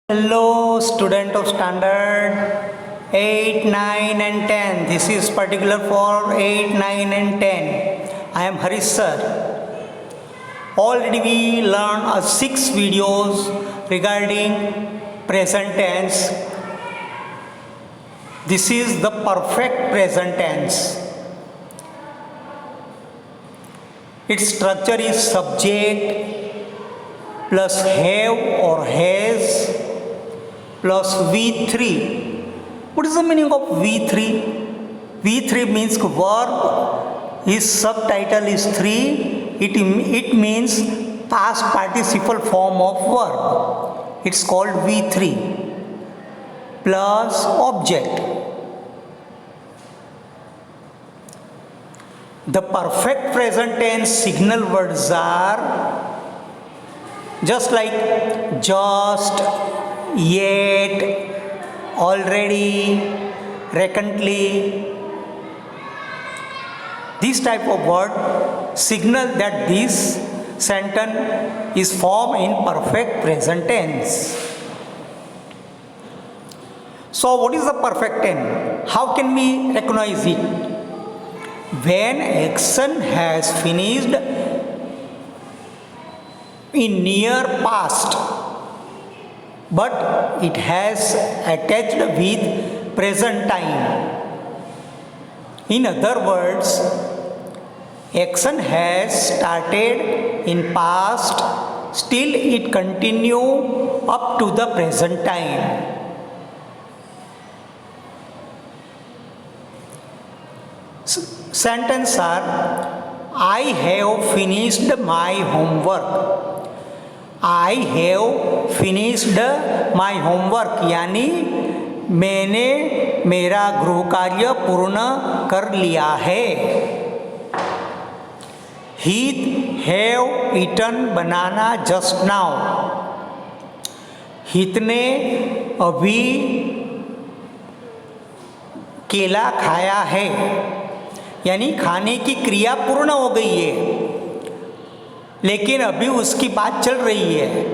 Hello, student of standard 8, 9 and 10. This is particular for 8, 9 and 10. I am Harish sir. Already we learned 6 videos regarding present tense. This is the perfect present tense. Its structure is subject plus have or has plus V3. What is the meaning of V3? V3 means verb. His subtitle is 3. It means past participle form of verb. It's called V3 plus object. The perfect present tense signal words are just like just, yet, already, recently. This type of word signal that this sentence is formed in perfect present tense. So what is the perfect tense? How can we recognize it? When action has finished in near past, but it has attached with present time. In other words, action has started in past, still it continue up to the present time. Sentence are, I have finished my homework. I have finished my homework यानी मैंने मेरा गृह कार्य पूर्ण कर लिया है. He have eaten banana just now. हित ने अभी केला खाया है यानी खाने की क्रिया पूर्ण हो गई है लेकिन अभी उसकी बात चल रही है.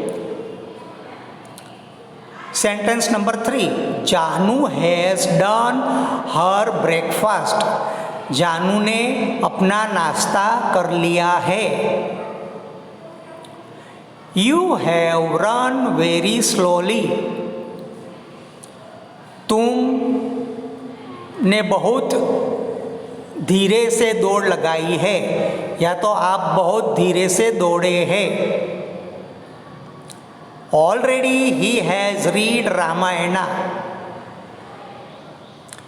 सेंटेंस नंबर 3, जानू has done her breakfast. Janu ने अपना नाश्ता कर लिया है. You have run very slowly. तुम ने बहुत धीरे से दौड़ लगाई है या तो आप बहुत धीरे से दौड़े हैं. Already he has read Ramayana.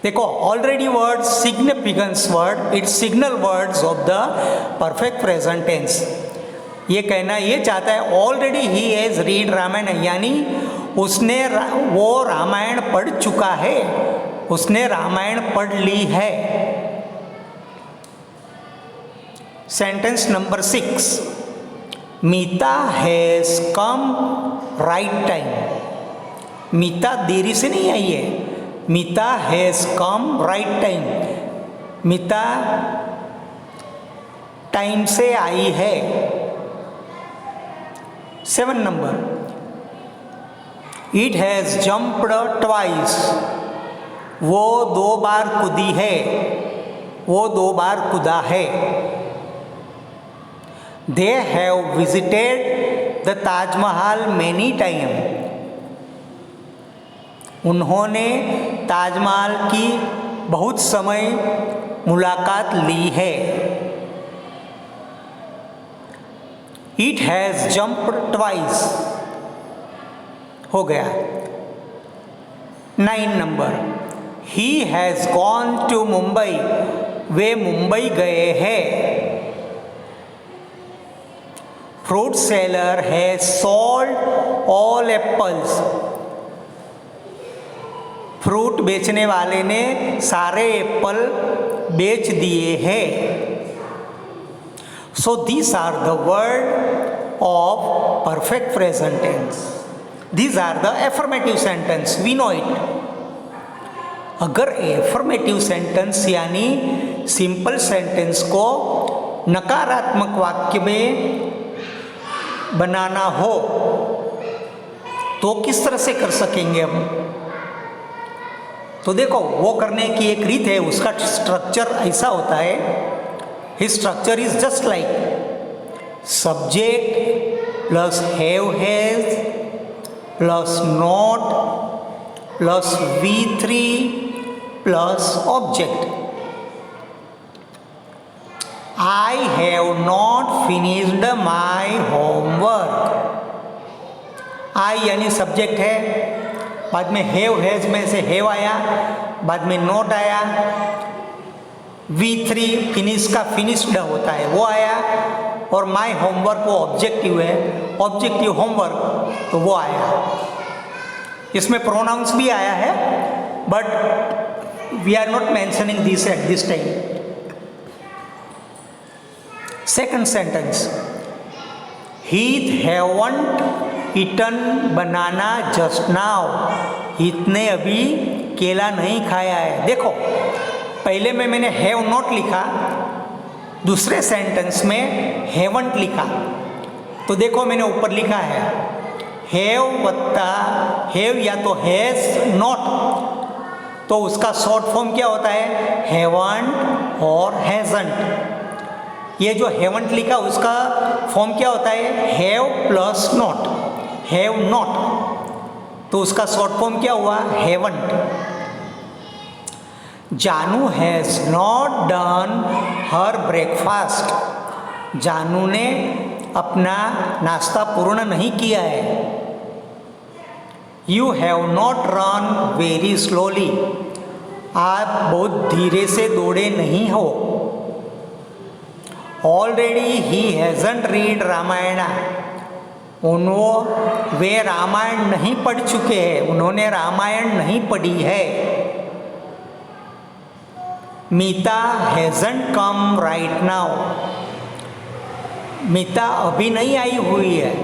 देखो already word significance word, it's signal words of the perfect present tense. ये कहना ये चाहता है already he has read Ramayana यानी उसने वो रामायण पढ़ चुका है, उसने रामायण पढ़ ली है. Sentence number 6, Meeta has come right time. Meeta देरी से नहीं आई है. Meeta has come right time. Meeta time से आई है. 7 नंबर, इट हैज जंप्ड ट्वाइस. वो 2 बार कूदी है. वो 2 बार कूदा है. They have visited the Taj Mahal many times. उन्होंने ताजमहल की बहुत समय मुलाकात ली है. It has jumped twice. हो गया. 9 number, He has gone to Mumbai. वे मुंबई गए हैं. Fruit seller has sold all apples. Fruit बेचने वाले ने सारे एप्पल बेच दिए हैं. So these are the word of perfect present tense. These are the affirmative sentence. We know it. अगर एफर्मेटिव सेंटेंस यानी सिंपल सेंटेंस को नकारात्मक वाक्य में बनाना हो तो किस तरह से कर सकेंगे हम? तो देखो, वो करने की एक रीत है, उसका स्ट्रक्चर ऐसा होता है. His structure is just like subject plus have has plus not plus V3 plus object. I have not finished my homework. I यानी सब्जेक्ट है, बाद में हैव हैज में से हैव आया, बाद में नॉट आया, V3 फिनिश का फिनिश्ड होता है वो आया, और माई होमवर्क वो ऑब्जेक्टिव है, ऑब्जेक्टिव होमवर्क तो वो आया. इसमें प्रोनाउंस भी आया है, but we are not mentioning this at this time. Second sentence, he haven't eaten banana just now. हीथ ने अभी केला नहीं खाया है. देखो, पहले में मैंने हैव नॉट लिखा, दूसरे सेंटेंस में हैवंट लिखा. तो देखो मैंने ऊपर लिखा है हैव वत्ता हैव या तो हैज नॉट, तो उसका शॉर्ट फॉर्म क्या होता है? हैवंट और हैजंट. ये जो हैवंट लिखा उसका फॉर्म क्या होता है? Have plus not, have not, तो उसका शॉर्ट फॉर्म क्या हुआ? Haven't. Janu has not done her breakfast. Janu ने अपना नाश्ता पूर्ण नहीं किया है. You have not run very slowly. आप बहुत धीरे से दौड़े नहीं हो. Already he hasn't read Ramayana. वे रामायण नहीं पढ़ चुके हैं, उन्होंने रामायण नहीं पढ़ी है. Meeta hasn't come right now. Meeta अभी नहीं आई हुई है.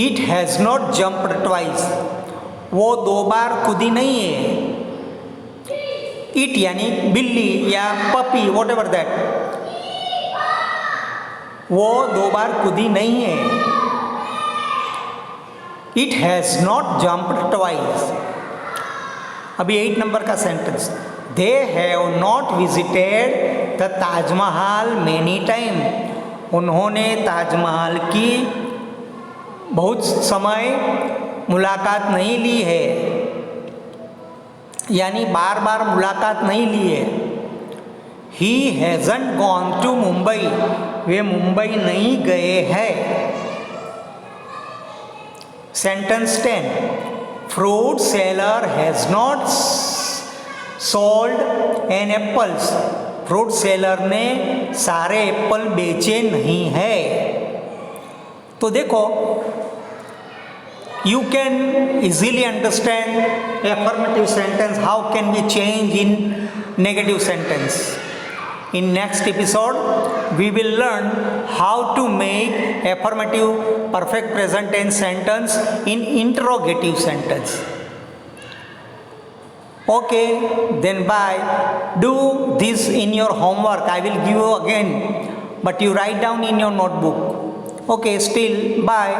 It has not jumped twice. वो 2 बार कूदी नहीं है. इट यानी बिल्ली या पपी, वॉट एवर दैट, वो 2 बार कूदी नहीं है. It has not jumped twice. अभी 8 नंबर का sentence, they have not visited the Taj Mahal many time. उन्होंने ताजमहल की बहुत समय मुलाकात नहीं ली है, यानी बार बार मुलाकात नहीं ली है. He hasn't gone to Mumbai. वे मुंबई नहीं गए हैं. Sentence 10, fruit seller has not sold an apples. Fruit seller ने सारे एप्पल बेचे नहीं है. तो देखो, you can easily understand affirmative sentence how can we change in negative sentence. In next episode we will learn how to make affirmative perfect present tense sentence in interrogative sentence. Okay, then bye. Do this in your homework. I will give you again, but you write down in your notebook. Okay, still bye.